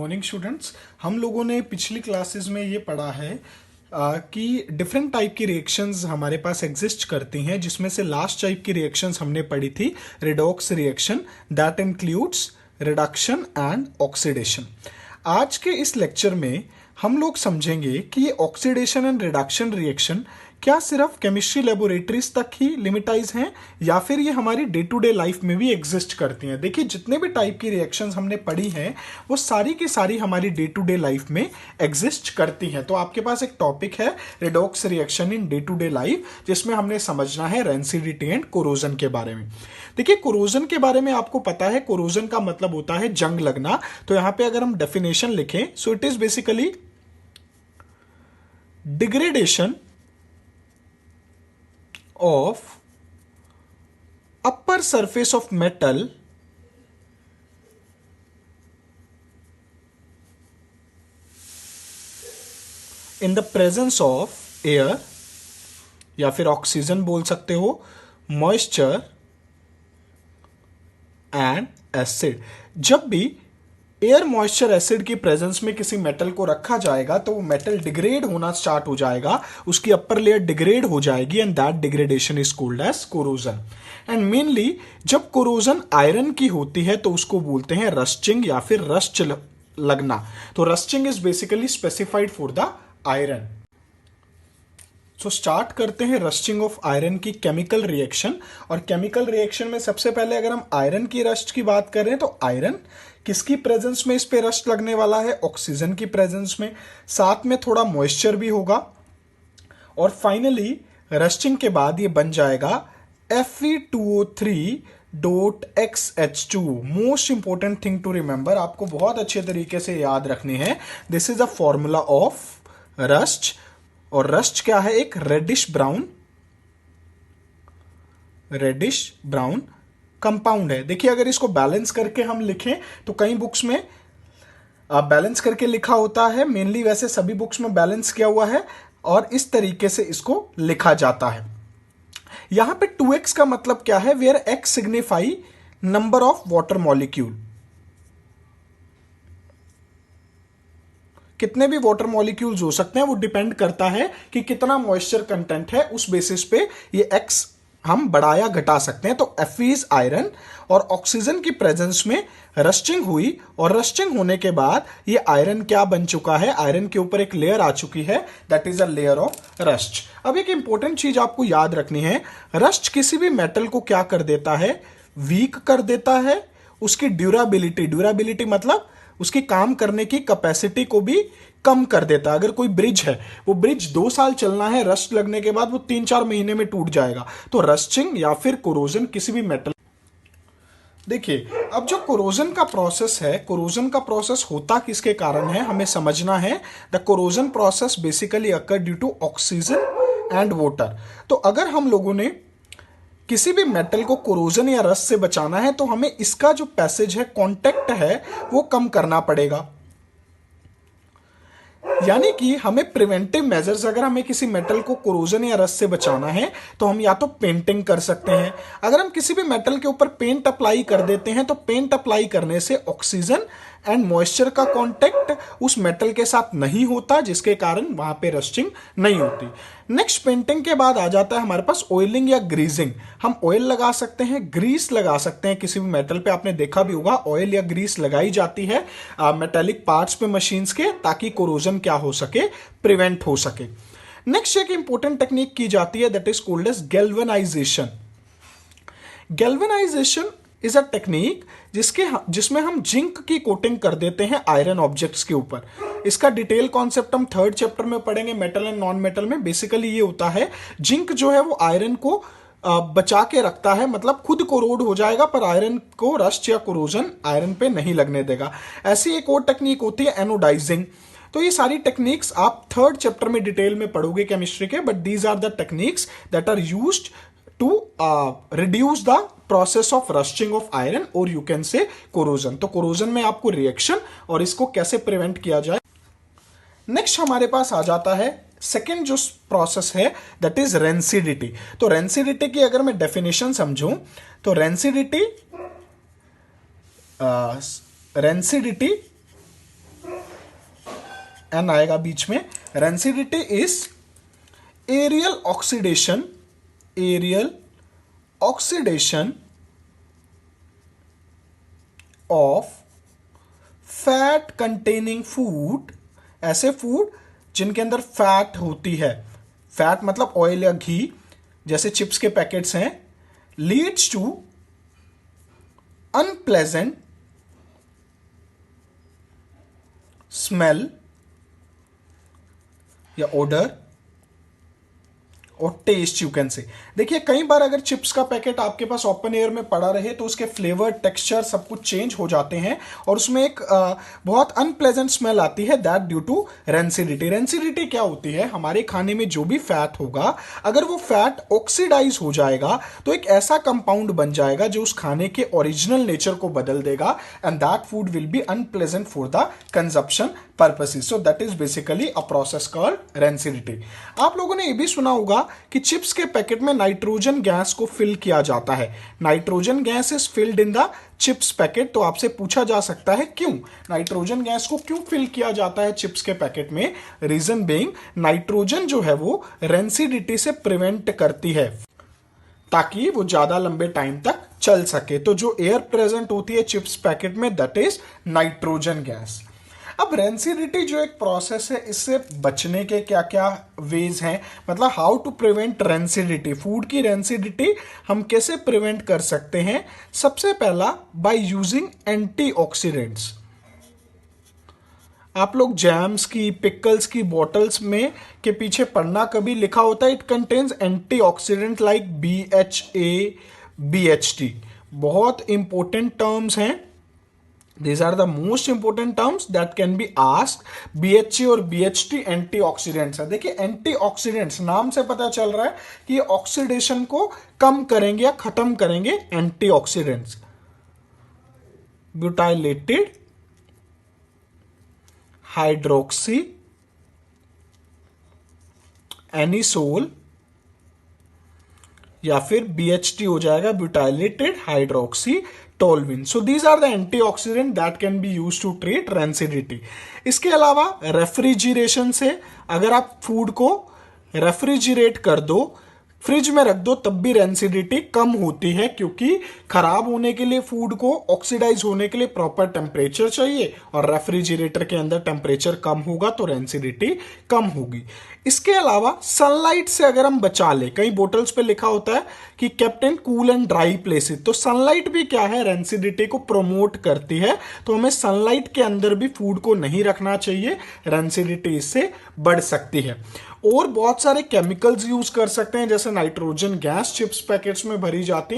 Morning students. हम लोगों ने पिछली क्लासेस में ये पढ़ा है कि डिफरेंट टाइप की रिएक्शंस हमारे पास एग्जिस्ट करती हैं, जिसमें से लास्ट टाइप की रिएक्शंस हमने पढ़ी थी redox reaction, that includes reduction and oxidation. आज के इस लेक्चर में हम लोग समझेंगे कि ये ऑक्सीडेशन एंड रिडक्शन रिएक्शन क्या सिर्फ केमिस्ट्री लेबोरेटरीज तक ही लिमिटाइज हैं या फिर ये हमारी डे टू डे लाइफ में भी एग्जिस्ट करती हैं। देखिए, जितने भी टाइप की रिएक्शंस हमने पढ़ी हैं वो सारी की सारी हमारी डे टू डे लाइफ में एग्जिस्ट करती हैं। तो आपके पास एक टॉपिक है redox reaction in day to day life, जिसमें हमने समझना है रेंसिडिटी एंड कोरोजन के बारे में। देखिए, कोरोजन के बारे में आपको पता है, कोरोजन का मतलब होता है जंग लगना। तो यहां पे अगर हम डेफिनेशन लिखें, so it is basically degradation of upper surface of metal in the presence of air या फिर ऑक्सीजन बोल सकते हो, मॉइस्चर एंड एसिड। जब भी एयर मॉइस्चर एसिड की प्रेजेंस में किसी मेटल को रखा जाएगा तो वो मेटल डिग्रेड होना स्टार्ट हो जाएगा, उसकी अपर लेयर डिग्रेड हो जाएगी and that degradation is called as corrosion. And mainly जब कोरोजन आयरन की होती है तो उसको बोलते हैं रस्टिंग या फिर रस्ट लगना। तो rusting is basically specified for the iron. So start करते हैं रस्टिंग ऑफ आयरन की केमिकल रिएक्शन। और केमिकल रिएक्शन में सबसे पहले अगर हम आयरन की रस्ट की बात करें तो आयरन किसकी प्रेजेंस में इस पे रस्ट लगने वाला है? ऑक्सीजन की प्रेजेंस में, साथ में थोड़ा मॉइस्चर भी होगा। और फाइनली रस्टिंग के बाद ये बन जाएगा Fe2O3.XH2। Most important thing to remember, आपको बहुत अच्छे तरीके से याद रखनी है। This is a formula of rust. और रस्ट क्या है? एक रेडिश ब्राउन कंपाउंड है। देखिए, अगर इसको बैलेंस करके हम लिखें तो कई बुक्स में बैलेंस करके लिखा होता है, मेनली वैसे सभी बुक्स में बैलेंस किया हुआ है और इस तरीके से इसको लिखा जाता है। यहां पे 2x का मतलब क्या है? Where x signify number of water molecule. कितने भी वाटर मॉलिक्यूल्स हो सकते हैं, वो डिपेंड करता है कि कितना मॉइस्चर कंटेंट है, उस बेसिस पे ये x हम बढ़ाया घटा सकते हैं। तो Fe इज आयरन और ऑक्सीजन की प्रेजेंस में रस्टिंग हुई और रस्टिंग होने के बाद ये आयरन क्या बन चुका है? आयरन के ऊपर एक लेयर आ चुकी है, that is a layer of rust. अब एक इंपॉर्टेंट चीज आपको याद रखनी है, रस्ट किसी भी मेटल को क्या कर देता है? वीक कर देता है। उसकी ड्यूराबिलिटी मतलब उसकी काम करने की कैपेसिटी को भी कम कर देता है। अगर कोई ब्रिज है, वो ब्रिज 2 साल चलना है, रस्ट लगने के बाद वो 3-4 महीने में टूट जाएगा। तो रस्टिंग या फिर कोरोजन किसी भी मेटल। देखिए, अब जो कोरोजन का प्रोसेस है, कोरोजन का प्रोसेस होता किसके कारण है हमें समझना है। The corrosion process basically occur due to oxygen and water. तो अगर हम लोगों ने किसी भी मेटल को कोरोजन या रस्ट से बचाना है तो हमें इसका जो पैसेज है, कांटेक्ट है, वो कम करना पड़ेगा। यानी कि हमें प्रिवेंटिव मेजर्स, अगर हमें किसी मेटल को कोरोजन या रस्ट से बचाना है तो हम या तो पेंटिंग कर सकते हैं। अगर हम किसी भी मेटल के ऊपर पेंट अप्लाई कर देते हैं तो पेंट अप्लाई करने से ऑक्सीजन एंड मॉइस्चर का कांटेक्ट उस मेटल के साथ नहीं होता, जिसके कारण वहां पे रस्टिंग नहीं होती। नेक्स्ट, पेंटिंग के बाद आ जाता है हमारे पास ऑयलिंग या ग्रीजिंग। हम ऑयल लगा सकते हैं, ग्रीस लगा सकते हैं। किसी भी मेटल पे आपने देखा भी होगा ऑयल या ग्रीस लगाई जाती है मेटेलिक पार्ट्स पे मशीन्स के, ताकि कोरोजन क्या हो सके? प्रिवेंट हो सके। नेक्स्ट एक इंपॉर्टेंट टेक्निक की जाती है, that is called as galvanization. Galvanization is a technique जिसमें हम जिंक की कोटिंग कर देते हैं आयरन ऑब्जेक्ट्स के ऊपर। इसका डिटेल कॉन्सेप्ट हम 3rd चैप्टर में पढ़ेंगे, मेटल एंड नॉन मेटल में। बेसिकली ये होता है, जिंक जो है वो आयरन को बचा के रखता है, मतलब खुद कोरोड हो जाएगा पर आयरन को रस्ट या कोरोजन आयरन पे नहीं लगने देगा। ऐसी एक और टेक्निक होती है एनोडाइजिंग। तो ये सारी टेक्निक्स आप 3rd चैप्टर में डिटेल में पढ़ोगे केमिस्ट्री के, but these are the techniques that are used to reduce the process of rusting of iron और यू कैन से कोरोजन। तो कोरोजन में आपको रिएक्शन और इसको कैसे प्रिवेंट किया जाए। नेक्स्ट हमारे पास आ जाता है सेकेंड जो प्रोसेस है, दैट इज रेंसिडिटी। तो रेंसिडिटी की अगर मैं डेफिनेशन समझूं तो रेंसिडिटी एन आएगा बीच में। Rancidity is aerial oxidation of fat containing food, ऐसे फूड जिनके अंदर फैट होती है, फैट मतलब ऑयल या घी, जैसे चिप्स के पैकेट्स हैं, लीड्स टू अनप्लेजेंट स्मेल या ओडर और टेस्ट यू कैन से। देखिए कई बार अगर चिप्स का पैकेट आपके पास ओपन एयर में पड़ा रहे तो उसके फ्लेवर, टेक्सचर सब कुछ चेंज हो जाते हैं और उसमें एक बहुत अनप्लेजेंट स्मेल आती है, that due to rancidity. Rancidity क्या होती है, हमारे खाने में जो भी फैट होगा अगर वो फैट ऑक्सीडाइज हो जाएगा तो एक ऐसा कंपाउंड बन जाएगा जो उस खाने के ओरिजिनल नेचर को बदल देगा, and that food will be unpleasant for the consumption purposes. So that is basically a process called rancidity. आप लोगों ने ये भी सुना होगा कि चिप्स के पैकेट में नाइट्रोजन गैस को फिल किया जाता है। Nitrogen gas is filled in the chips packet. तो आपसे पूछा जा सकता है क्यों नाइट्रोजन गैस को क्यों फिल किया जाता है चिप्स के पैकेट में। रीजन बीइंग नाइट्रोजन जो है वो रेंसिडिटी से प्रिवेंट करती है ताकि वो ज्यादा लंबे टाइम तक चल सके। तो जो एयर प्रेजेंट होती है चिप्स पैकेट में दैट इज नाइट्रोजन गैस। अब रेंसिडिटी जो एक प्रोसेस है, इससे बचने के क्या क्या वेज हैं, मतलब how to prevent rancidity, food की रेंसिडिटी हम कैसे प्रिवेंट कर सकते हैं। सबसे पहला बाय यूजिंग एंटीऑक्सीडेंट्स। आप लोग जैम्स की, पिकल्स की बॉटल्स में के पीछे पढ़ना कभी लिखा होता है it contains antioxidant like BHA, BHT। बहुत इंपॉर्टेंट टर्म्स हैं, these are the most important terms that can be asked। BHA और BHT एंटीऑक्सीडेंट्स है। देखिए एंटीऑक्सीडेंट्स नाम से पता चल रहा है कि ऑक्सीडेशन को कम करेंगे या खत्म करेंगे। एंटीऑक्सीडेंट्स ब्यूटाइलेटेड हाइड्रोक्सी एनिसोल या फिर BHT हो जाएगा butylated hydroxy toluene. So these are the antioxidants that can be used to treat rancidity. इसके अलावा रेफ्रिजरेशन से, अगर आप फूड को रेफ्रिजरेट कर दो, फ्रिज में रख दो, तब भी रेंसिडिटी कम होती है, क्योंकि खराब होने के लिए फूड को ऑक्सीडाइज होने के लिए प्रॉपर टेम्परेचर चाहिए और रेफ्रिजरेटर के अंदर टेम्परेचर कम होगा तो रेंसिडिटी कम होगी। इसके अलावा सनलाइट से अगर हम बचा ले, कई बोटल्स पे लिखा होता है कि kept in cool and dry places, तो सनलाइट भी क्या है, रेंसिडिटी को प्रोमोट करती है। तो हमें सनलाइट के अंदर भी फूड को नहीं रखना चाहिए, रेंसिडिटी इससे बढ़ सकती है। और बहुत सारे केमिकल्स यूज कर सकते हैं, जैसे नाइट्रोजन गैस चिप्स पैकेट्स में भरी जाती है।